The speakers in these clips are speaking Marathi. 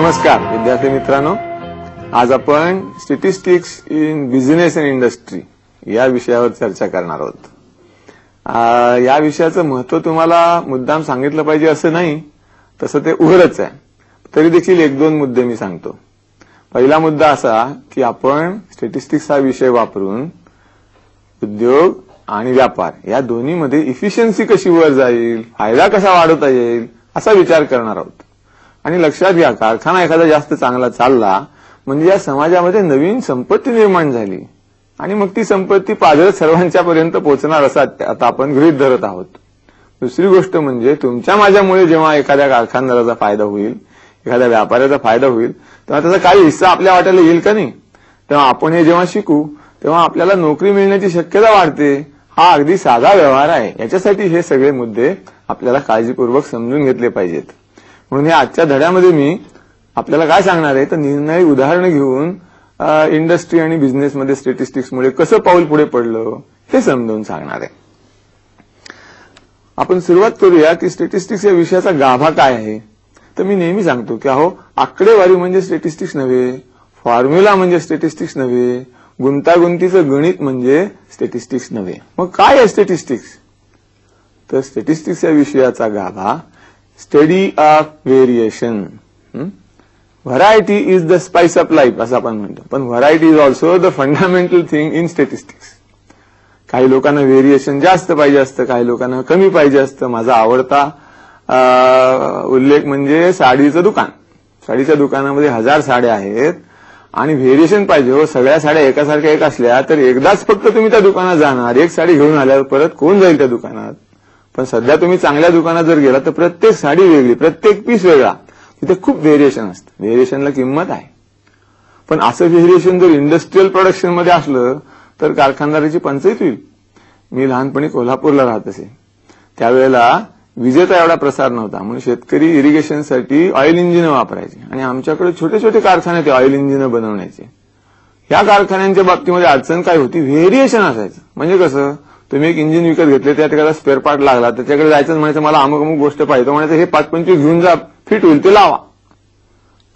नमस्कार विद्यार्थी मित्रांनो, आज आपण statistics in business and industry या विषयावर चर्चा करणार आहोत। या विषयाचं महत्त्व तुम्हाला मुद्दाम सांगितलं पाहिजे असं नाही, तसं ते उघडच आहे, तरी देखील एक दोन मुद्दे मी सांगतो। पहिला मुद्दा असा की आपण स्टॅटिस्टिक्स हा विषय वापरून उद्योग आणि व्यापार या दोन्हीमध्ये इफिशियन्सी कशी वर जाईल, फायदा कसा वाढवता येईल असा विचार करणार आहोत। आणि लक्षात घ्या, कारखाना एखादा जास्त चांगला चालला म्हणजे या समाजामध्ये नवीन संपत्ती निर्माण झाली आणि मग ती संपत्ती पाझर सर्वांच्यापर्यंत पोहोचणार असं आता आपण गृहीत धरत आहोत। दुसरी गोष्ट म्हणजे तुमच्या माझ्यामुळे जेव्हा एखाद्या कारखानदाराचा फायदा होईल, एखाद्या व्यापाऱ्याचा फायदा होईल, तेव्हा त्याचा काही हिस्सा आपल्या वाट्याला येईल का नाही? तेव्हा आपण हे जेव्हा शिकू तेव्हा आपल्याला नोकरी मिळण्याची शक्यता वाढते। हा अगदी साधा व्यवहार आहे। याच्यासाठी हे सगळे मुद्दे आपल्याला काळजीपूर्वक समजून घेतले पाहिजेत। म्हणून या आजच्या धड्यामध्ये मी आपल्याला काय सांगणार आहे तर निर्णायक उदाहरण घेऊन इंडस्ट्री आणि बिझनेसमध्ये स्टॅटिस्टिक्समुळे कसं पाऊल पुढे पडलं हे समजावून सांगणार आहे। आपण सुरुवात करूया की स्टॅटिस्टिक्स या विषयाचा गाभा काय आहे। तर मी नेहमी सांगतो की आकडेवारी म्हणजे स्टॅटिस्टिक्स नव्हे, फॉर्म्युला म्हणजे स्टॅटिस्टिक्स नव्हे, गुंतागुंतीचं गणित म्हणजे स्टॅटिस्टिक्स नव्हे। मग काय आहे स्टॅटिस्टिक्स? तर स्टॅटिस्टिक्स या विषयाचा गाभा study of variation, variety is the spice of life असं आपण म्हणतो, पण variety is also the fundamental thing in statistics. काही लोकांना व्हेरिएशन जास्त पाहिजे असतं, काही लोकांना कमी पाहिजे असतं। माझा आवडता उल्लेख म्हणजे साडीचं दुकान। साडीच्या दुकानामध्ये 1000 साड्या आहेत आणि व्हेरिएशन पाहिजे हो, सगळ्या साड्या एकासारख्या एक असल्या तर एकदाच फक्त तुम्ही त्या दुकानात जाणार, एक साडी घेऊन आल्यावर परत कोण जाईल त्या दुकानात? पण सध्या तुम्ही चांगल्या दुकानात जर गेला तर प्रत्येक साडी वेगळी, प्रत्येक पीस वेगळा, तिथे खूप व्हेरिएशन असतं। व्हेरिएशनला किंमत आहे। पण असं व्हेरिएशन जर इंडस्ट्रियल प्रोडक्शन मध्ये असलं तर कारखानदाराची पंचायत होईल। मी लहानपणी कोल्हापूरला राहत असे, त्यावेळेला विजेचा एवढा प्रसार नव्हता, म्हणून शेतकरी इरिगेशनसाठी ऑइल इंजिन वापरायचे आणि आमच्याकडे छोटे छोटे कारखाने ते ऑइल इंजिन बनवण्याचे। या कारखान्यांच्या बाबतीमध्ये अडचण काय होती? व्हेरिएशन असायचं। म्हणजे कसं, तुम्ही एक इंजिन विकत घेतले, त्या ठिकाणी स्पेअर पार्ट लागला, त्याच्याकडे जायचं म्हणायचं मला अमुक अमुक गोष्ट पाहिजे, म्हणायचं हे 5-25 घेऊन जा, फिट होईल ते लावा।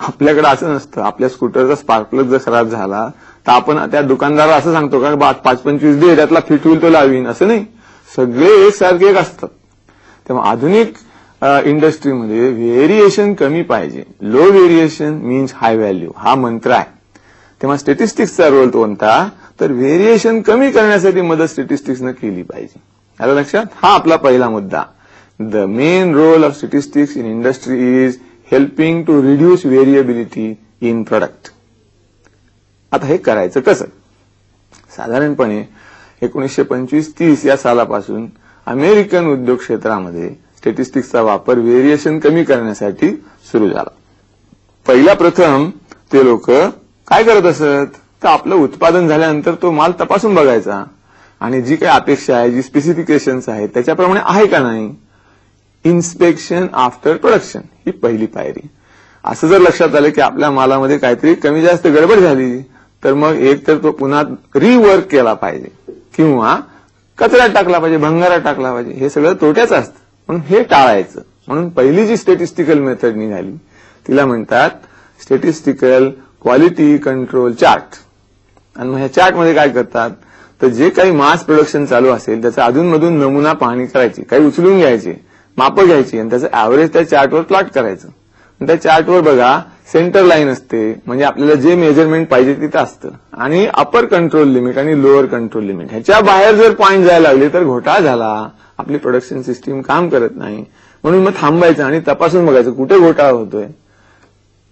आपल्याकडे असं नसतं। आपल्या स्कूटरचा स्पार्क प्लग जर खराब झाला तर आपण त्या दुकानदाराला असं सांगतो का 5-25 दे, त्यातला फिट होईल तो लावीन, असं नाही। सगळे एकसारखे एक असतात। तेव्हा आधुनिक इंडस्ट्रीमध्ये व्हेरिएशन कमी पाहिजे, low variation means high value, हा मंत्र आहे। तेव्हा स्टॅटिस्टिक्सचा रोल कोणता? तर व्हेरिएशन कमी करण्यासाठी मदत स्टॅटिस्टिक्सनं केली पाहिजे। आलं लक्षात? हा आपला पहिला मुद्दा। The main role of statistics in industry is helping to reduce variability in product. आता हे करायचं कसं? साधारणपणे 1925-30 या सालापासून अमेरिकन उद्योग क्षेत्रामध्ये स्टॅटिस्टिक्सचा वापर व्हेरिएशन कमी करण्यासाठी सुरू झाला। पहिला प्रथम ते लोक काय करत असत तर आपलं उत्पादन झाल्यानंतर तो माल तपासून बघायचा आणि जी काही अपेक्षा आहे, जी स्पेसिफिकेशन्स आहेत त्याच्याप्रमाणे आहे का नाही। इन्स्पेक्शन आफ्टर प्रोडक्शन ही पहिली पायरी। असं जर लक्षात आलं की आपल्या मालामध्ये काहीतरी कमी जास्त गडबड झाली तर मग एक तर तो पुन्हा रिवर्क केला पाहिजे किंवा कचऱ्यात टाकला पाहिजे, भंगारात टाकला पाहिजे। हे सगळं तोट्याचं असतं, म्हणून हे टाळायचं। म्हणून पहिली जी स्टॅटिस्टिकल मेथड निघाली तिला म्हणतात स्टॅटिस्टिकल क्वालिटी कंट्रोल चार्ट। आणि मग ह्या चार्टमध्ये काय करतात तर जे काही मास प्रोडक्शन चालू असेल त्याचा अधूनमधून नमुना पाहणी करायची, काही उचलून घ्यायचे, मापं घ्यायची आणि त्याचं ऍव्हरेज त्या चार्टवर प्लॉट करायचं। त्या चार्टवर बघा सेंटर लाईन असते, म्हणजे आपल्याला जे मेजरमेंट पाहिजे तिथं असतं, आणि अपर कंट्रोल लिमिट आणि लोअर कंट्रोल लिमिट ह्याच्या बाहेर जर पॉईंट जायला लागले तर घोटाळा झाला, आपली प्रोडक्शन सिस्टीम काम करत नाही। म्हणून मग थांबायचं आणि तपासून बघायचं कुठे घोटाळा होतोय।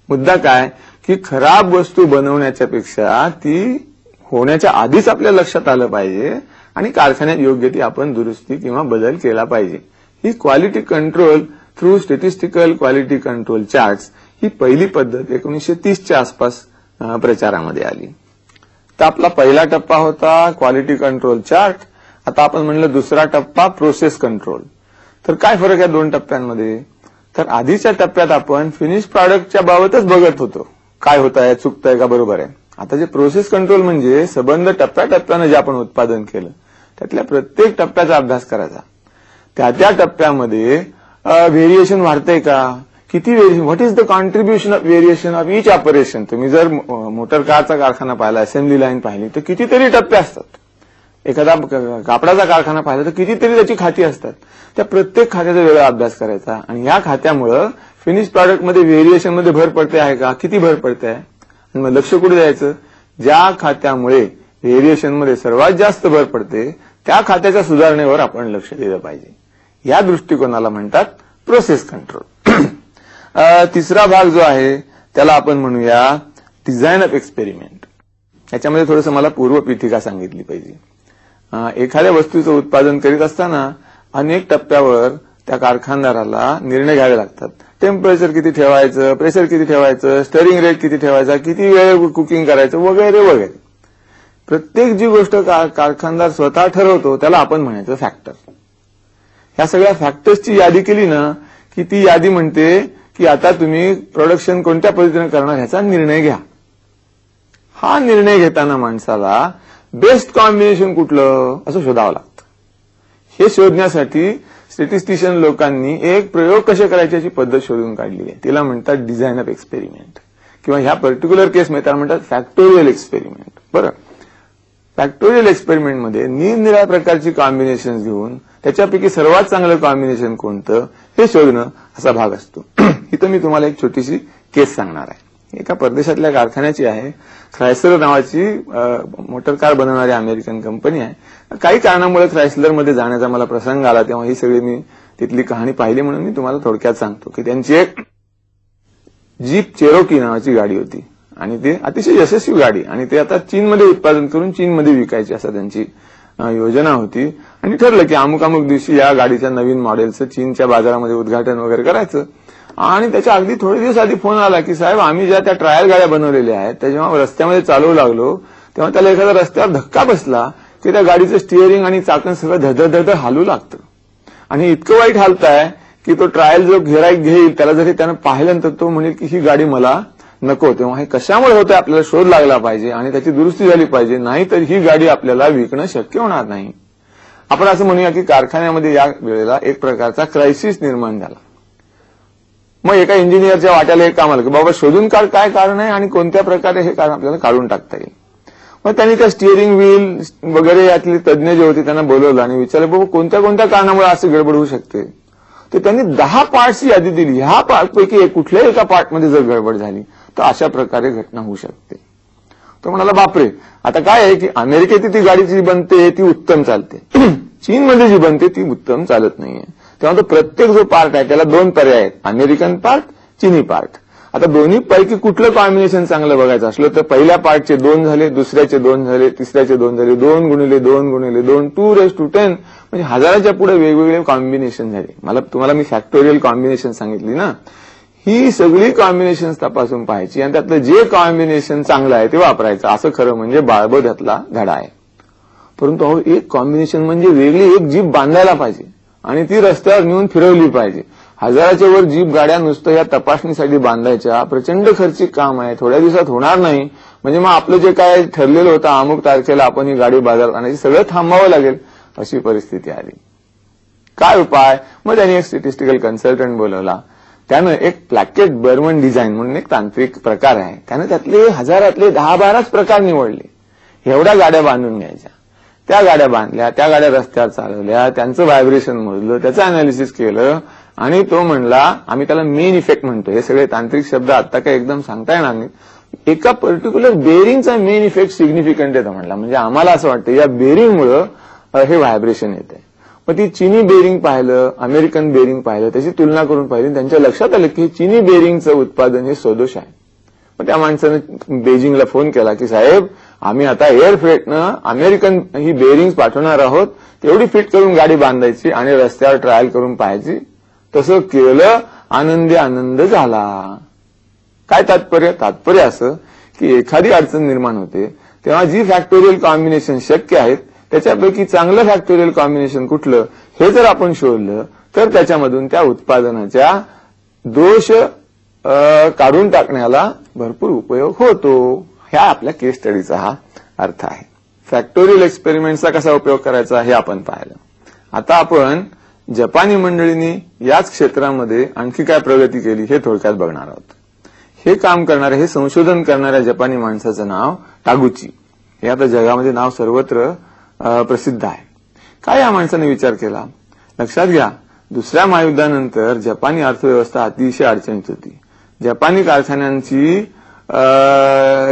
मुद्दा काय की खराब वस्तू बनवण्याच्या पेक्षा ती होण्याच्या आधीच आपल्या लक्षात आलं पाहिजे आणि कारखान्यात योग्य ती आपण दुरुस्ती किंवा बदल केला पाहिजे। ही quality control through statistical quality control charts ही पहिली पद्धत 1930च्या आसपास प्रचारामध्ये आली। तर आपला पहिला टप्पा होता क्वालिटी कंट्रोल चार्ट। आता आपण म्हणलं दुसरा टप्पा प्रोसेस कंट्रोल। तर काय फरक आहे दोन टप्प्यांमध्ये? तर आधीच्या टप्प्यात आपण फिनिश प्रॉडक्टच्या बाबतच बघत होतो, काय होत आहे, चुकतंय का, बरोबर आहे। आता जे प्रोसेस कंट्रोल म्हणजे संबंध टप्प्याटप्प्यानं जे आपण उत्पादन केलं त्यातल्या प्रत्येक टप्प्याचा अभ्यास करायचा। त्या टप्प्यामध्ये व्हेरिएशन वाढतंय का, किती variation, what is the contribution of variation of each operation. तुम्ही जर मोटर कारचा कारखाना पाहिला, असेंब्ली लाईन पाहिली तर कितीतरी टप्पे असतात. एखादा कापडाचा कारखाना पाहिला तर कितीतरी त्याची खाती असतात. त्या प्रत्येक खात्याचा वेगळा अभ्यास करायचा आणि या खात्यामुळं फिनिश प्रॉडक्टमध्ये व्हेरिएशनमध्ये भर पडते आहे का, किती भर पडते आहे, आणि मग लक्ष कुठे द्यायचं. ज्या खात्यामुळे व्हेरिएशनमध्ये सर्वात जास्त भर पडते त्या खात्याच्या सुधारणेवर आपण लक्ष दिलं पाहिजे. या दृष्टिकोनाला म्हणतात प्रोसेस कंट्रोल. तिसरा भाग जो आहे त्याला आपण म्हणूया डिझाईन ऑफ एक्सपेरिमेंट. याच्यामध्ये थोडंसं मला पूर्वपीठिका सांगितली पाहिजे. एखाद्या वस्तूचं उत्पादन करीत असताना अनेक टप्प्यावर त्या कारखानदाराला निर्णय घ्यावे लागतात. टेम्परेचर किती ठेवायचं, प्रेशर किती ठेवायचं, स्टरिंग रेट किती ठेवायचा, किती वेळ कुकिंग करायचं, वगैरे वगैरे. प्रत्येक जी गोष्ट कारखानदार स्वतः ठरवतो त्याला आपण म्हणायचं फॅक्टर. ह्या सगळ्या फॅक्टर्सची यादी केली ना की ती यादी म्हणते की आता तुम्ही प्रोडक्शन कोणत्या पद्धतीने करणार ह्याचा निर्णय घ्या. हा निर्णय घेताना माणसाला बेस्ट कॉम्बिनेशन कुठलं असं शोधावं लागतं. हे शोधण्यासाठी स्टॅटिस्टिशियन लोकांनी एक प्रयोग कसे करायची याची पद्धत शोधून काढली आहे. तिला म्हणतात डिझाईन ऑफ एक्सपेरिमेंट, किंवा ह्या पर्टिक्युलर केसमध्ये त्याला म्हणतात फॅक्टोरियल एक्सपेरिमेंट. बरं, फॅक्टोरियल एक्सपेरिमेंटमध्ये निरनिराळ्या प्रकारची कॉम्बिनेशन घेऊन त्याच्यापैकी सर्वात चांगलं कॉम्बिनेशन कोणतं हे शोधणं असा भाग असतो. इथं मी तुम्हाला एक छोटीशी केस सांगणार आहे. एका परदेशातल्या कारखान्याची आहे. ख्रायसलर नावाची मोटर कार बनवणारी अमेरिकन कंपनी आहे. काही कारणामुळे ख्रायसलरमध्ये जाण्याचा मला प्रसंग आला तेव्हा ही सगळी मी तिथली कहाणी पाहिली म्हणून मी तुम्हाला थोडक्यात सांगतो की त्यांची एक जीप चेरोकी नावाची गाडी होती आणि ती अतिशय यशस्वी गाडी, आणि ते आता चीनमध्ये उत्पादन करून चीनमध्ये विकायची असं त्यांची योजना होती. आणि ठरलं की अमुक अमुक दिवशी या गाडीच्या नवीन मॉडेलचं चीनच्या बाजारामध्ये उद्घाटन वगैरे करायचं. आणि त्याच्या अगदी थोडे दिवस आधी फोन आला की साहेब आम्ही ज्या त्या ट्रायल गाड्या बनवलेल्या आहेत त्या जेव्हा रस्त्यामध्ये चालवू लागलो तेव्हा त्याला एखादा रस्त्यावर धक्का बसला की त्या गाडीचं स्टिअरिंग आणि चाकण सगळं धडधड हालू लागतं. आणि इतकं वाईट हालताय की तो ट्रायल जो गिऱ्हाईक घेईल त्याला जरी त्यानं पाहिल्यानंतर तो म्हणेल की ही गाडी मला नको. तेव्हा हे कशामुळे होतं आपल्याला शोध लागला पाहिजे आणि त्याची दुरुस्ती झाली पाहिजे, नाहीतर ही गाडी आपल्याला विकणं शक्य होणार नाही. आपण असं म्हणूया की कारखान्यामध्ये या वेळेला एक प्रकारचा क्रायसिस निर्माण झाला. मग एका इंजिनियरच्या वाट्याला एक काम आलं की बाबा शोधून काढ काय कारण आहे आणि कोणत्या प्रकारे हे कारण आपल्याला काढून टाकता येईल. मग त्यांनी त्या स्टिअरिंग व्हील वगैरे यातले तज्ज्ञ जे होते त्यांना बोलवलं आणि विचारलं बाबा कोणत्या कोणत्या कारणामुळे असं गडबड होऊ शकते. तर त्यांनी 10 पार्टची यादी दिली. ह्या पार्टपैकी कुठल्याही एका पार्टमध्ये जर गडबड झाली तर अशा प्रकारे घटना होऊ शकते. तो म्हणाला बापरे, आता काय आहे की अमेरिकेत ती गाडी जी बनते ती उत्तम चालते, चीनमध्ये जी बनते ती उत्तम चालत नाहीये. तेव्हा तो प्रत्येक जो पार्ट आहे त्याला 2 पर्याय आहेत, अमेरिकन पार्ट, चीनी पार्ट. आता दोन्ही पैकी कुठलं कॉम्बिनेशन चांगलं बघायचं असलं तर पहिल्या पार्टचे 2 झाले, दुसऱ्याचे 2 झाले, तिसऱ्याचे 2 झाले, 2 गुणिले 2 गुणिले 2 2^10 म्हणजे हजाराच्या पुढे वेगवेगळे कॉम्बिनेशन झाले. तुम्हाला मी फॅक्टोरियल कॉम्बिनेशन सांगितली ना, ही सगळी कॉम्बिनेशन तपासून पाहायची आणि त्यातलं जे कॉम्बिनेशन चांगलं आहे ते वापरायचं. असं खरं म्हणजे बाळबोध्यातला धडा आहे. परंतु एक कॉम्बिनेशन म्हणजे वेगळी एक जीप बांधायला पाहिजे आणि ती रस्त्यावर नेऊन फिरवली पाहिजे. हजाराच्या वर जीप गाड्या नुसतं या तपासणीसाठी बांधायच्या प्रचंड खर्चिक काम आहे, थोड्या दिवसात होणार नाही. म्हणजे मग आपलं जे काय ठरलेलं होतं अमुक तारखेला आपण ही गाडी बाजारात आणायची सगळं थांबावं लागेल अशी परिस्थिती आली. काय उपाय? मग त्यांनी एक स्टॅटिस्टिकल कन्सल्टंट बोलवला. त्यानं एक प्लॅकेट बर्मन डिझाईन म्हणून एक तांत्रिक प्रकार आहे, त्यानं त्यातले हजारातले 10-12 प्रकार निवडले. एवढ्या गाड्या बांधून घ्यायच्या. त्या गाड्या बांधल्या, त्या गाड्या रस्त्यावर चालवल्या, त्यांचं व्हायब्रेशन मोजलं, त्याचं अनालिसिस केलं आणि तो म्हणला, आम्ही त्याला मेन इफेक्ट म्हणतो. हे सगळे तांत्रिक शब्द आता काय एकदम सांगता येणार नाही. एका पर्टिक्युलर बेरिंगचा मेन इफेक्ट सिग्निफिकंट येतो म्हणला. म्हणजे आम्हाला असं वाटतं या बेरिंगमुळं हे व्हायब्रेशन येतंय. मग ती चीनी बेरिंग पाहिलं, अमेरिकन बेरिंग पाहिलं, त्याची तुलना करून पाहिली. त्यांच्या लक्षात आलं की चीनी बेरिंगचं उत्पादन हे सदोष आहे. मग त्या माणसानं बेजिंगला फोन केला की साहेब आम्ही आता एअर फ्रेटनं अमेरिकन ही बेरिंग्स पाठवणार आहोत, तेवढी फिट करून गाडी बांधायची आणि रस्त्यावर ट्रायल करून पाहायची. तसं केलं, आनंदी आनंद झाला. काय तात्पर्य? तात्पर्य असं की एखादी अडचण निर्माण होते तेव्हा जी फॅक्टोरियल कॉम्बिनेशन शक्य आहेत त्याच्यापैकी चांगलं फॅक्टोरियल कॉम्बिनेशन कुठलं हे जर आपण शोधलं तर त्याच्यामधून त्या उत्पादनाच्या दोष काढून टाकण्याला भरपूर उपयोग होतो. ह्या आपल्या केस स्टडीचा हा अर्थ आहे. फॅक्टोरियल एक्सपेरिमेंटचा कसा उपयोग करायचा हे आपण पाहिलं. आता आपण जपानी मंडळींनी याच क्षेत्रामध्ये आणखी काय प्रगती केली हे थोडक्यात बघणार आहोत. हे काम करणाऱ्या, हे संशोधन करणाऱ्या जपानी माणसाचं नाव टागुची. हे आता जगामध्ये नाव सर्वत्र प्रसिद्ध आहे. काय या माणसाने विचार केला? लक्षात घ्या, दुसऱ्या महायुद्धानंतर जपानी अर्थव्यवस्था अतिशय अडचणीत होती. जपानी कारखान्यांची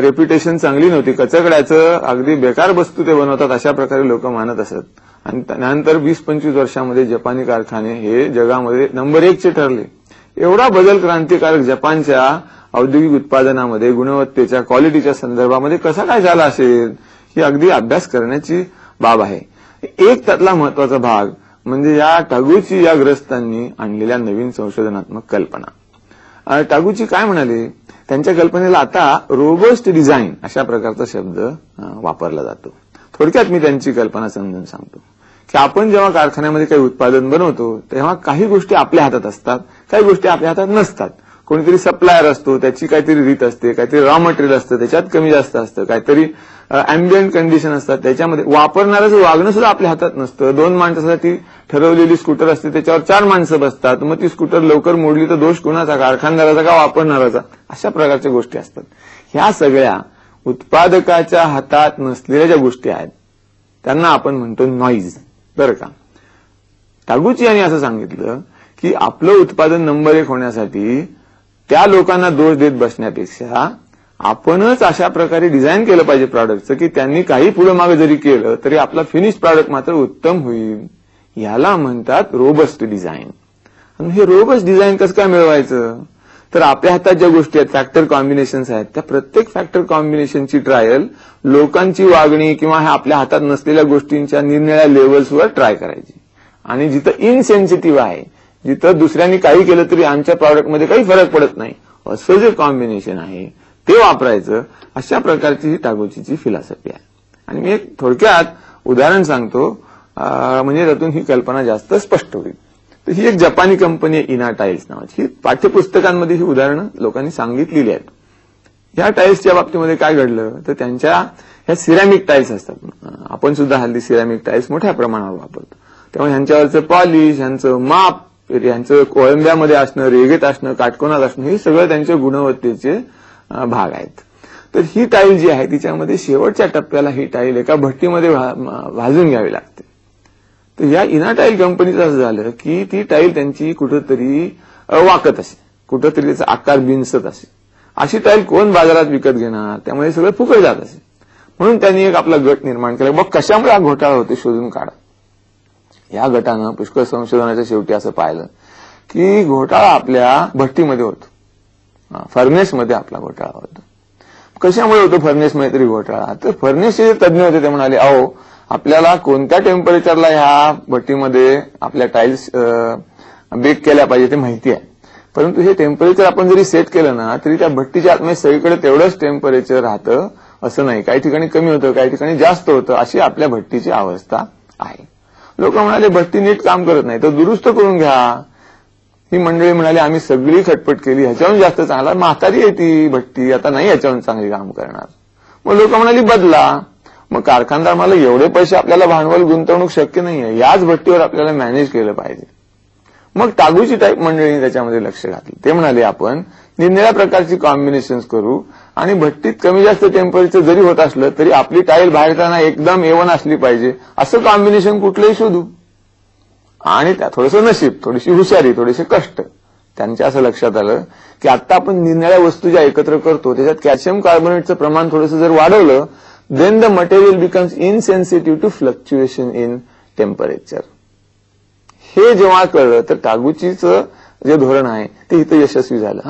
रेप्युटेशन चांगली नव्हती. कचकड्याचं अगदी बेकार वस्तू ते बनवतात अशा प्रकारे लोक मानत असत. आणि त्यानंतर 20-25 वर्षामध्ये जपानी कारखाने हे जगामध्ये नंबर 1 ठरले. एवढा बदल क्रांतिकारक जपानच्या औद्योगिक उत्पादनामध्ये, गुणवत्तेच्या, क्वालिटीच्या संदर्भामध्ये कसा काय झाला असेल, ही अगदी अभ्यास करण्याची बाब आहे. एक त्यातला महत्वाचा भाग म्हणजे या टागुची या ग्रस्तांनी आणलेल्या नवीन संशोधनात्मक कल्पना. टागुची काय म्हणाले? त्यांच्या कल्पनेला आता रोबस्ट डिझाईन अशा प्रकारचा शब्द वापरला जातो. थोडक्यात मी त्यांची कल्पना समजून सांगतो की आपण जेव्हा कारखान्यामध्ये काही उत्पादन बनवतो तेव्हा काही गोष्टी आपल्या हातात असतात, काही गोष्टी आपल्या हातात नसतात. कोणीतरी सप्लायर असतो, त्याची काहीतरी रीत असते, काहीतरी रॉ मटेरियल असतं, त्याच्यात कमी जास्त असतं, काहीतरी अँबियंट कंडिशन असतात, त्याच्यामध्ये वापरणाऱ्याचं वागणं सुद्धा आपल्या हातात नसतं. 2 माणसासाठी ठरवलेली स्कूटर असते, त्याच्यावर 4 माणसं बसतात. मग ती स्कूटर लवकर मोडली तर दोष कुणाचा? कारखानदाराचा का वापरणाराचा? अशा प्रकारच्या गोष्टी असतात. ह्या सगळ्या उत्पादकाच्या हातात नसलेल्या ज्या गोष्टी आहेत त्यांना आपण म्हणतो नॉईज. बरं का? टागुची यांनी असं सांगितलं की आपलं उत्पादन नंबर 1 होण्यासाठी त्या लोकांना दोष देत बसण्यापेक्षा आपणच अशा प्रकारे डिझाईन केलं पाहिजे प्रॉडक्टचं की त्यांनी काही पुढे मागे जरी केलं तरी आपला फिनिश प्रॉडक्ट मात्र उत्तम होईल. याला म्हणतात रोबस्ट डिझाईन. आणि हे रोबस्ट डिझाईन कसं काय मिळवायचं? तर आपल्या हातात ज्या गोष्टी आहेत, फॅक्टर कॉम्बिनेशन्स आहेत, त्या प्रत्येक फॅक्टर कॉम्बिनेशनची ट्रायल लोकांची वागणी किंवा आपल्या हातात नसलेल्या गोष्टींच्या निरनिळ्या लेवल्सवर ट्राय करायची. आणि जिथं इनसेन्सिटिव्ह आहे, जिथं दुसऱ्यांनी काही केलं तरी आमच्या प्रॉडक्टमध्ये काही फरक पडत नाही, असं जे कॉम्बिनेशन आहे ते वापरायचं. अशा प्रकारची ही टागुचीची फिलॉसॉफी आहे. आणि मी एक थोडक्यात उदाहरण सांगतो म्हणजे त्यातून ही कल्पना जास्त स्पष्ट होईल. तर ही एक जपानी कंपनी आहे इना टाईल्स नावाची. ही पाठ्यपुस्तकांमध्ये ही उदाहरणं लोकांनी सांगितलेली आहेत. ह्या टाईल्सच्या बाबतीमध्ये काय घडलं तर त्यांच्या ह्या सिरॅमिक टाईल्स असतात. आपण सुद्धा हल्ली सिरॅमिक टाईल्स मोठ्या प्रमाणावर वापरतो. त्यामुळे ह्यांच्यावरचं पॉलिश, ह्यांचं माप, ह्यांचं कोळंब्यामध्ये असणं, रेगेत असणं, काटकोनात असणं, हे सगळं त्यांच्या गुणवत्तेचे भाग आहेत. तर ही टाईल जी आहे तिच्यामध्ये शेवटच्या टप्प्याला ही टाईल एका भट्टीमध्ये भाजून घ्यावी लागते. तर या इना टाईल कंपनीचं असं झालं की ती टाईल त्यांची कुठंतरी वाकत असे, कुठंतरी त्याचा आकार बिनसत असे. अशी टाईल कोण बाजारात विकत घेणार? त्यामुळे सगळं फुकट जात असे. म्हणून त्यांनी एक आपला गट निर्माण केला. मग कशामुळे हा घोटाळा होते शोधून काढा. या गटानं पुष्कळ संशोधनाच्या शेवटी असं पाहिलं की घोटाळा आपल्या भट्टीमध्ये होतो, फर्नेसमध्ये आपला घोटाळा होतो. कशामुळे होतो फर्नेसमध्ये तरी घोटाळा? तर फर्नेसचे जे तज्ज्ञ होते ते म्हणाले, अहो आपल्याला कोणत्या टेम्परेचरला ह्या भट्टीमध्ये आपल्या टाईल्स बेक केल्या पाहिजे ते माहिती आहे, परंतु हे टेम्परेचर आपण जरी सेट केलं ना तरी त्या भट्टीच्या आतमध्ये सगळीकडे तेवढंच टेम्परेचर राहतं असं नाही. काही ठिकाणी कमी होतं, काही ठिकाणी जास्त होतं. अशी आपल्या भट्टीची अवस्था आहे. लोक म्हणाले भट्टी नीट काम करत नाही तर दुरुस्त करून घ्या. ही मंडळी म्हणाली आम्ही सगळी खटपट केली, ह्याच्याहून जास्त चांगला म्हातारी आहे ती भट्टी, आता नाही ह्याच्याहून चांगली काम करणार. मग लोक म्हणाली बदला. मग कारखानदार मला एवढे पैसे आपल्याला भांडवल गुंतवणूक शक्य नाहीये, याच भट्टीवर आपल्याला मॅनेज केलं पाहिजे. मग टागुची टाईप मंडळींनी त्याच्यामध्ये लक्ष घातलं. ते म्हणाले आपण निरनिळ्या प्रकारची कॉम्बिनेशन्स करू आणि भट्टीत कमी जास्त टेम्परेचर जरी होत असलं तरी आपली टाईल बाहेरताना एकदम A1 असली पाहिजे असं कॉम्बिनेशन कुठलंही शोधू. आणि त्या थोडंसं नशीब, थोडीशी हुशारी, थोडेसे कष्ट. त्यांच्या असं लक्षात आलं की आता आपण निरनिळ्या वस्तू ज्या एकत्र करतो त्याच्यात कॅल्शियम कार्बोनेटचं प्रमाण थोडंसं जर वाढवलं then the material becomes insensitive to fluctuation in temperature. हे जेव्हा कळलं तर टागुचीचं जे धोरण आहे ते इथं यशस्वी झालं.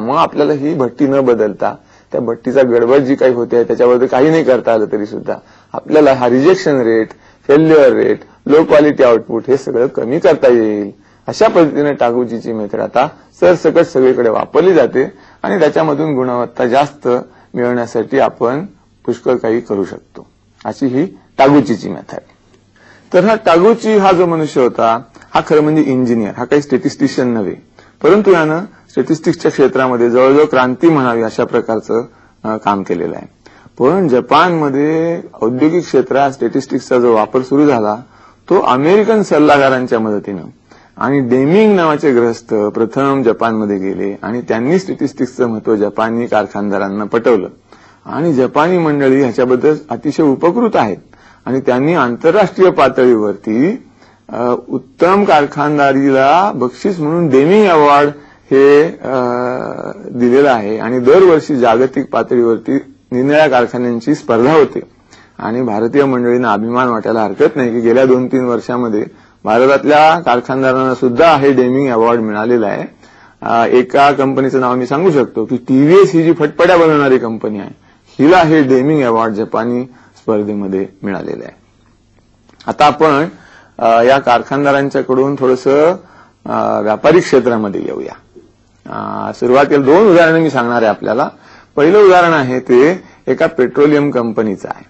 मग आपल्याला ही भट्टी न बदलता त्या भट्टीचा गडबड जी काही होते त्याच्याबद्दल काही नाही करता आलं तरी सुद्धा आपल्याला हा rejection rate, failure rate, low quality output हे सगळं कमी करता येईल. अशा पद्धतीने टागुचीची मेथड आता सरसकट सगळीकडे वापरली जाते आणि त्याच्यामधून गुणवत्ता जास्त मिळवण्यासाठी आपण पुष्कळ काही करू शकतो. अशी ही टागुचीची मेथड. तर हा टागुची हा जो मनुष्य होता हा खरं म्हणजे इंजिनियर, हा काही स्टॅटिस्टिशियन नव्हे, परंतु यानं स्टॅटिस्टिक्सच्या क्षेत्रामध्ये जवळजवळ क्रांती म्हणावी अशा प्रकारचं काम केलेलं आहे. पण जपानमध्ये औद्योगिक क्षेत्रात स्टॅटिस्टिक्सचा जो वापर सुरू झाला तो अमेरिकन सल्लागारांच्या मदतीनं आणि डेमिंग नावाचे ग्रहस्थ प्रथम जपानमध्ये गेले आणि त्यांनी स्टॅटिस्टिक्सचं महत्व जपानी कारखानदारांना पटवलं आणि जपानी मंडळी ह्याच्याबद्दल अतिशय उपकृत आहेत आणि त्यांनी आंतरराष्ट्रीय पातळीवरती उत्तम कारखानदारीला बक्षीस म्हणून डेमिंग अवॉर्ड हे दिलेलं आहे आणि दरवर्षी जागतिक पातळीवरती निरनिराळ्या कारखान्यांची स्पर्धा होते आणि भारतीय मंडळींना अभिमान वाटायला हरकत नाही की गेल्या 2-3 वर्षामध्ये भारतातल्या कारखानदारांना सुद्धा हे डेमिंग अवॉर्ड मिळालेलं आहे. एका कंपनीचं नाव मी सांगू शकतो की टीव्हीएस ही जी फटफट्या बनवणारी कंपनी आहे हिला हे डेमिंग अवॉर्ड जपानी स्पर्धेमध्ये मिळालेलं आहे. आता आपण या कारखानदारांच्याकडून थोडंसं व्यापारिक क्षेत्रामध्ये येऊया. सुरुवातीला 2 उदाहरणं मी सांगणार आहे आपल्याला. पहिलं उदाहरण आहे ते एका पेट्रोलियम कंपनीचं आहे.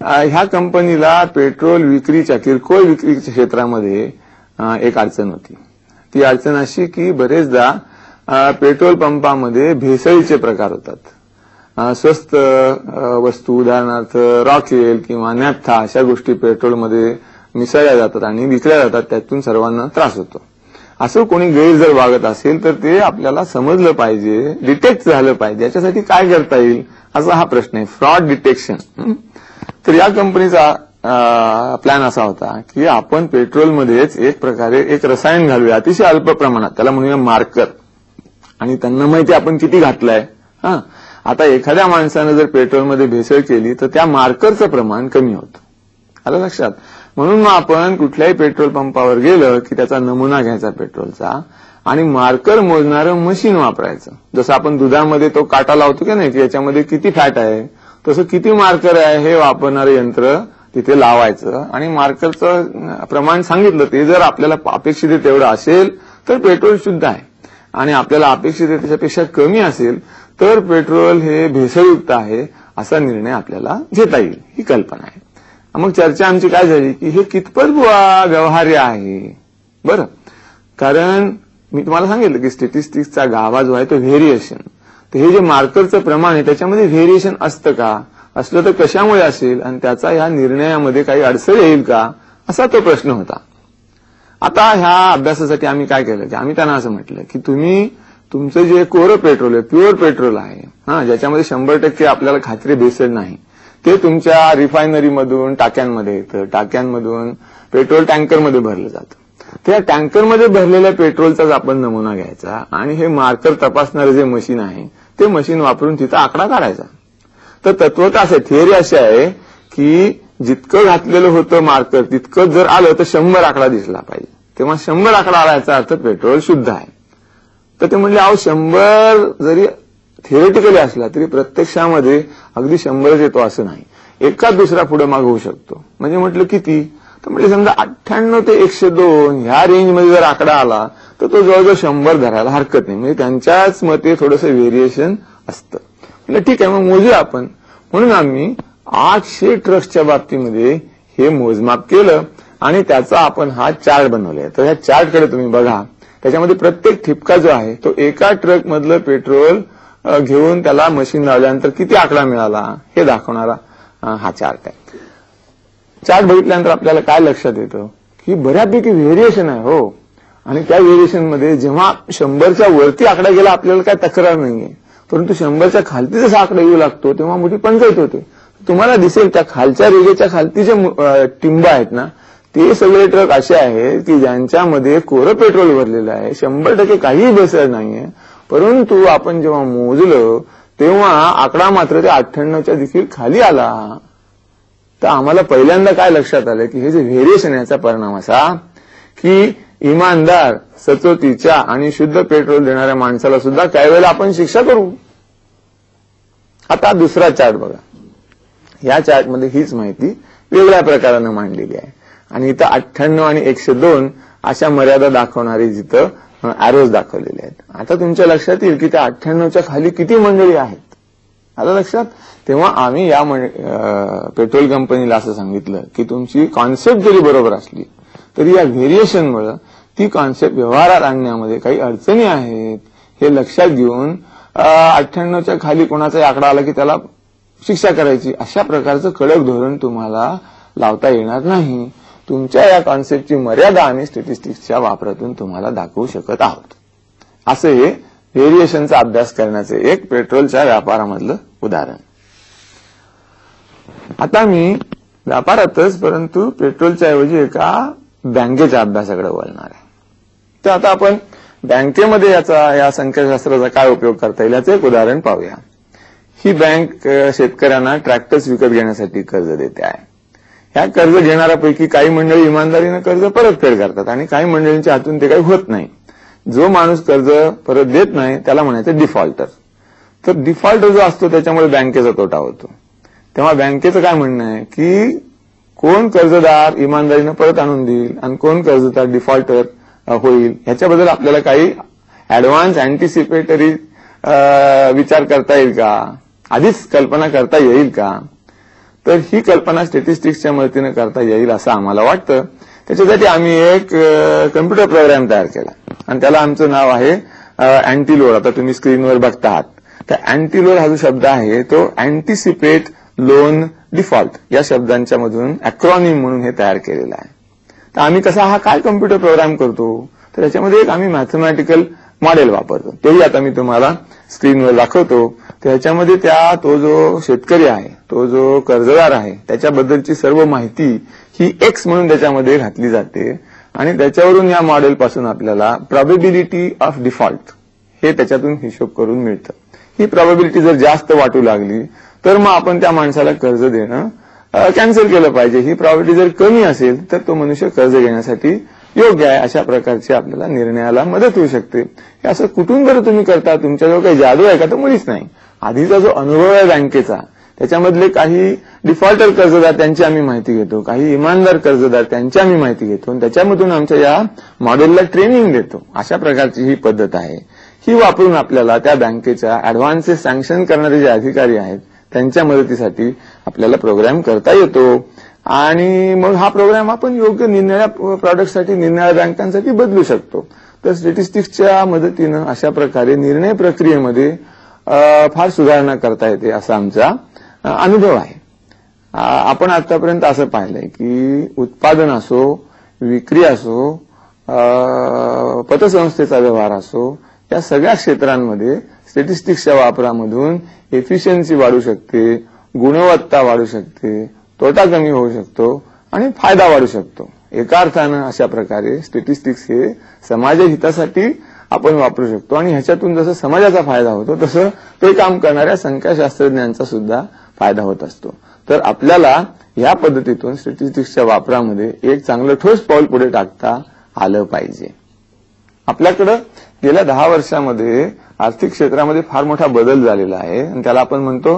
ह्या कंपनीला पेट्रोल विक्रीच्या किरकोळ विक्रीच्या क्षेत्रामध्ये एक अडचण होती. ती अडचण अशी की बरेचदा पेट्रोल पंपामध्ये भेसळीचे प्रकार होतात. स्वस्त वस्तू उदाहरणार्थ रॉकेल किंवा नॅफ्था अशा गोष्टी पेट्रोलमध्ये मिसळल्या जातात आणि विकल्या जातात. त्यातून सर्वांना त्रास होतो. असं कोणी गैर जर वागत असेल तर ते आपल्याला समजलं पाहिजे, डिटेक्ट झालं पाहिजे. याच्यासाठी काय करता येईल असा हा प्रश्न आहे, फ्रॉड डिटेक्शन. तर या कंपनीचा प्लॅन असा होता की आपण पेट्रोलमध्येच एक प्रकारे एक रसायन घालूया अतिशय अल्प प्रमाणात, त्याला म्हणूया मार्कर, आणि त्यांना माहिती आपण किती घातलंय. आता एखाद्या माणसानं जर पेट्रोलमध्ये भेसळ केली तर त्या मार्करचं प्रमाण कमी होतं. आलं लक्षात. म्हणून मग आपण कुठल्याही पेट्रोल पंपावर गेलं की त्याचा नमुना घ्यायचा पेट्रोलचा आणि मार्कर मोजणारं मशीन वापरायचं. जसं आपण दुधामध्ये तो काटा लावतो की नाही की याच्यामध्ये किती फॅट आहे, तसं किती मार्कर आहे हे वापरणारं यंत्र तिथे लावायचं आणि मार्करचं प्रमाण सांगितलं ते जर आपल्याला अपेक्षित आहे तेवढं असेल तर पेट्रोल शुद्ध आहे आणि आपल्याला अपेक्षित आहे त्याच्यापेक्षा कमी असेल तर पेट्रोल हे भेसळयुक्त आहे असा निर्णय आपल्याला घेता येईल. ही कल्पना आहे. मग चर्चा आमची काय झाली की हे कितपत व्यवहार्य आहे. बरं, कारण मी तुम्हाला सांगितलं की स्टॅटिस्टिक्सचा गाभा जो आहे तो व्हेरिएशन. तर हे जे मार्करचं प्रमाण आहे त्याच्यामध्ये व्हेरिएशन असतं का, असलं तर कशामुळे असेल आणि त्याचा ह्या निर्णयामध्ये काही अडचण येईल का, असा तो प्रश्न होता. आता ह्या अभ्यासासाठी आम्ही काय केलं की आम्ही त्यांना असं म्हटलं की तुम्ही तुमचं जे कोरं पेट्रोल आहे, प्युअर पेट्रोल आहे, ज्याच्यामध्ये 100% आपल्याला खात्री भेसळ नाही, ते तुमच्या रिफायनरीमधून टाक्यांमध्ये येतं, टाक्यांमधून पेट्रोल टँकरमध्ये भरलं जातं. त्या टँकरमध्ये भरलेल्या पेट्रोलचाच आपण नमुना घ्यायचा आणि हे मार्कर तपासणारं जे मशीन आहे ते मशीन वापरून तिथं आकडा काढायचा. तर तत्व तर असं, थिअरी अशी आहे की जितकं घातलेलं होतं मार्कर तितकं जर आलं तर 100 आकडा दिसला पाहिजे. तेव्हा 100 आकडा आला याचा अर्थ पेट्रोल शुद्ध आहे. तर ते म्हणले 100 जरी थिअरेटिकली असला तरी प्रत्यक्षामध्ये अगदी 100च येतो असं नाही, एकाच दुसरा पुढे माग होऊ शकतो. म्हणजे म्हटलं किती, तर म्हणजे समजा 98 ते 102 ह्या रेंजमध्ये जर आकडा आला तर तो जवळजवळ 100 धरायला हरकत नाही. म्हणजे त्यांच्याच मते थोडंसं व्हेरिएशन असतं. म्हटलं ठीक आहे मग मोजूया आपण. म्हणून आम्ही 800 ट्रक्सच्या बाबतीमध्ये हे मोजमाप केलं आणि त्याचा आपण हा चार्ट बनवलाय. तर ह्या चार्टकडे तुम्ही बघा. त्याच्यामध्ये प्रत्येक ठिपका जो आहे तो एका ट्रक मधलं पेट्रोल घेऊन त्याला मशीन लावल्यानंतर किती आकडा मिळाला हे दाखवणारा हा चार्ट आहे. चार्ट बघितल्यानंतर आपल्याला काय लक्षात येतं की बऱ्यापैकी व्हेरिएशन आहे. हो, आणि त्या व्हेरिएशन मध्ये जेव्हा 100च्या वरती आकडा गेला आपल्याला काय तक्रार नाहीये, परंतु 100च्या खालती जसा आकडा येऊ लागतो तेव्हा मोठी पंचायत होते. तुम्हाला दिसेल त्या खालच्या रेषेच्या खालती जे टिंब आहेत ना ते सगळे ट्रक असे आहेत की ज्यांच्यामध्ये कोरं पेट्रोल भरलेलं आहे, 100% काहीही भेसळ नाहीये. परंतु आपण जेव्हा मोजलं तेव्हा आकडा मात्र ते 98च्या देखील खाली आला. तर आम्हाला पहिल्यांदा काय लक्षात आलं की हे जे व्हेरिएशन याचा परिणाम असा की इमानदार, सचोटीच्या आणि शुद्ध पेट्रोल देणाऱ्या माणसाला सुद्धा काही वेळेला आपण शिक्षा करू. आता दुसरा चार्ट बघा. या चार्टमध्ये हीच माहिती वेगळ्या प्रकारानं मांडलेली आहे आणि इथं 98 आणि 102 अशा मर्यादा दाखवणारी जिथं अॅरोज दाखवलेले आहेत. आता तुमच्या लक्षात येईल की त्या 98च्या खाली किती मंडळी आहेत. आता लक्षात. तेव्हा आम्ही या पेट्रोल कंपनीला असं सांगितलं की तुमची कॉन्सेप्ट जरी बरोबर असली तरी या व्हेरिएशनमुळे ती कॉन्सेप्ट व्यवहारात आणण्यामध्ये काही अडचणी आहेत. हे लक्षात घेऊन 98च्या खाली कोणाचा आकडा आला की त्याला शिक्षा करायची, अशा प्रकारचं कडक धोरण तुम्हाला लावता येणार नाही. तुमच्या या कॉन्सेप्टची मर्यादा आम्ही स्टॅटिस्टिक्सच्या वापरातून तुम्हाला दाखवू शकत आहोत. असं हे व्हेरिएशनचा अभ्यास करण्याचे एक पेट्रोलच्या व्यापारामधलं उदाहरण. आता मी व्यापारातच परंतु पेट्रोलच्या ऐवजी एका बँकेच्या अभ्यासाकडे वळणार आहे. तर आता आपण बँकेमध्ये या संख्याशास्त्राचा काय उपयोग करता येईल याचं एक उदाहरण पाहूया. ही बँक शेतकऱ्यांना ट्रॅक्टर्स विकत घेण्यासाठी कर्ज देते आहे. ह्या कर्ज घेणाऱ्यापैकी काही मंडळी इमानदारीनं कर्ज परतफेड करतात आणि काही मंडळींच्या हातून ते काही होत नाही. जो माणूस कर्ज परत देत नाही त्याला म्हणायचं डिफॉल्टर. तर डिफॉल्टर जो असतो त्याच्यामुळे बँकेचा तोटा होतो. तेव्हा बँकेचं काय म्हणणं आहे की कोण कर्जदार इमानदारीनं परत आणून देईल आणि कोण कर्जदार डिफॉल्टर होईल ह्याच्याबद्दल आपल्याला काही ऍडव्हान्स अँटिसिपेटरी विचार करता येईल का, आधीच कल्पना करता येईल का. तर ही कल्पना स्टॅटिस्टिक्सच्या मदतीने करता येईल असं आम्हाला वाटतं. त्याच्यासाठी आम्ही एक कम्प्युटर प्रोग्राम तयार केला आणि त्याला आमचं नाव आहे अँटीलोड. आता तुम्ही स्क्रीनवर बघता आहात. त्या अँटीलोड हा जो शब्द आहे तो अँटिसिपेट लोन डिफॉल्ट या शब्दांच्या मधून अक्रॉनिम म्हणून हे तयार केलेलं आहे. तर आम्ही कसा हा काय कम्प्युटर प्रोग्राम करतो तर त्याच्यामध्ये एक आम्ही मॅथमॅटिकल मॉडेल वापरतो. तेही आता मी तुम्हाला स्क्रीनवर दाखवतो. त्याच्यामध्ये तो जो शेतकरी आहे, तो जो कर्जदार आहे त्याच्याबद्दलची सर्व माहिती ही एक्स म्हणून त्याच्यामध्ये घातली जाते आणि त्याच्यावरून या मॉडेलपासून आपल्याला प्रोबॅबिलिटी ऑफ डिफॉल्ट हे त्याच्यातून हिशोब करून मिळतं. ही प्रोबॅबिलिटी जर जास्त वाटू लागली तर मग आपण त्या माणसाला कर्ज देणं कॅन्सल केलं पाहिजे. ही प्रोबॅबिलिटी जर कमी असेल तर तो मनुष्य कर्ज घेण्यासाठी योग्य आहे. अशा प्रकारची आपल्याला निर्णयाला मदत होऊ शकते. हे असं कुठून जर तुम्ही करता, तुमच्याजवळ काही जादू आहे का तर मुळीच नाही. आधीचा जो अनुभव आहे बँकेचा त्याच्यामधले काही डिफॉल्टर कर्जदार त्यांची आम्ही माहिती घेतो, काही इमानदार कर्जदार त्यांची आम्ही माहिती घेतो आणि त्याच्यामधून आमच्या या मॉडेलला ट्रेनिंग देतो. अशा प्रकारची ही पद्धत आहे. ही वापरून आपल्याला त्या बँकेच्या ऍडव्हान्सेस सँक्शन करणारे जे अधिकारी आहेत त्यांच्या मदतीसाठी आपल्याला प्रोग्राम करता येतो आणि मग हा प्रोग्राम आपण योग्य निरनिळ्या प्रॉडक्टसाठी निरनिळ्या बँकांसाठी बदलू शकतो. तर स्टॅटिस्टिक्सच्या मदतीनं अशा प्रकारे निर्णय प्रक्रियेमध्ये फार सुधारणा करता येते असा आमचा अनुभव आहे. आपण आतापर्यंत असं पाहिलंय की उत्पादन असो, विक्री असो, पतसंस्थेचा व्यवहार असो, या सगळ्या क्षेत्रांमध्ये स्टॅटिस्टिक्सच्या वापरामधून एफिशियन्सी वाढू शकते, गुणवत्ता वाढू शकते, तोटा कमी होऊ शकतो आणि फायदा वाढू शकतो. एका अर्थानं अशा प्रकारे स्टॅटिस्टिक्स हे समाजहितासाठी आपण वापरू शकतो आणि ह्याच्यातून जसं समाजाचा फायदा होतो तसं ते काम करणाऱ्या संख्याशास्त्रज्ञांचा सुद्धा फायदा होत असतो. तर आपल्याला या पद्धतीतून स्टॅटिस्टिक्सच्या वापरामध्ये एक चांगलं ठोस पाऊल पुढे टाकता आलं पाहिजे. आपल्याकडं गेल्या 10 वर्षामध्ये आर्थिक क्षेत्रामध्ये फार मोठा बदल झालेला आहे आणि त्याला आपण म्हणतो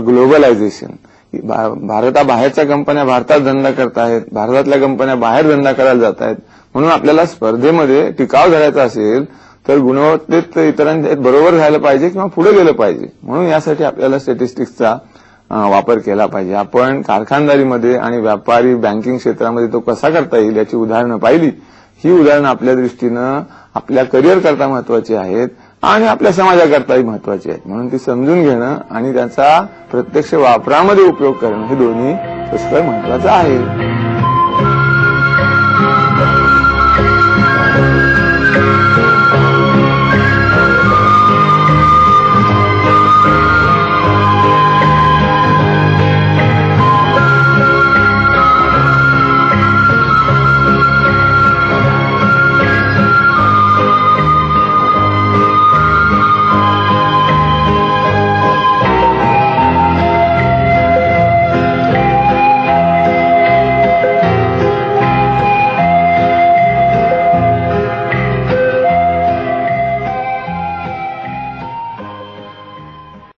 ग्लोबलायझेशन. भारताबाहेरच्या कंपन्या भारतात धंदा करतायत, भारतातल्या कंपन्या बाहेर धंदा करायला जात आहेत. म्हणून आपल्याला स्पर्धेमध्ये टिकाव धरायचा असेल तर गुणवत्तेत इतरांच्या बरोबर राहायला पाहिजे किंवा पुढे गेलं पाहिजे. म्हणून यासाठी आपल्याला स्टॅटिस्टिक्सचा वापर केला पाहिजे. आपण कारखानदारीमध्ये आणि व्यापारी बँकिंग क्षेत्रामध्ये तो कसा करता येईल याची उदाहरणं पाहिली. ही उदाहरणं आपल्या दृष्टीनं आपल्या करिअर करता महत्वाची आहेत आणि आपल्या समाजाकरताही महत्वाची आहेत. म्हणून ती समजून घेणं आणि त्याचा प्रत्यक्ष वापरामध्ये उपयोग करणं हे दोन्ही पुष्कळ महत्वाचं आहे.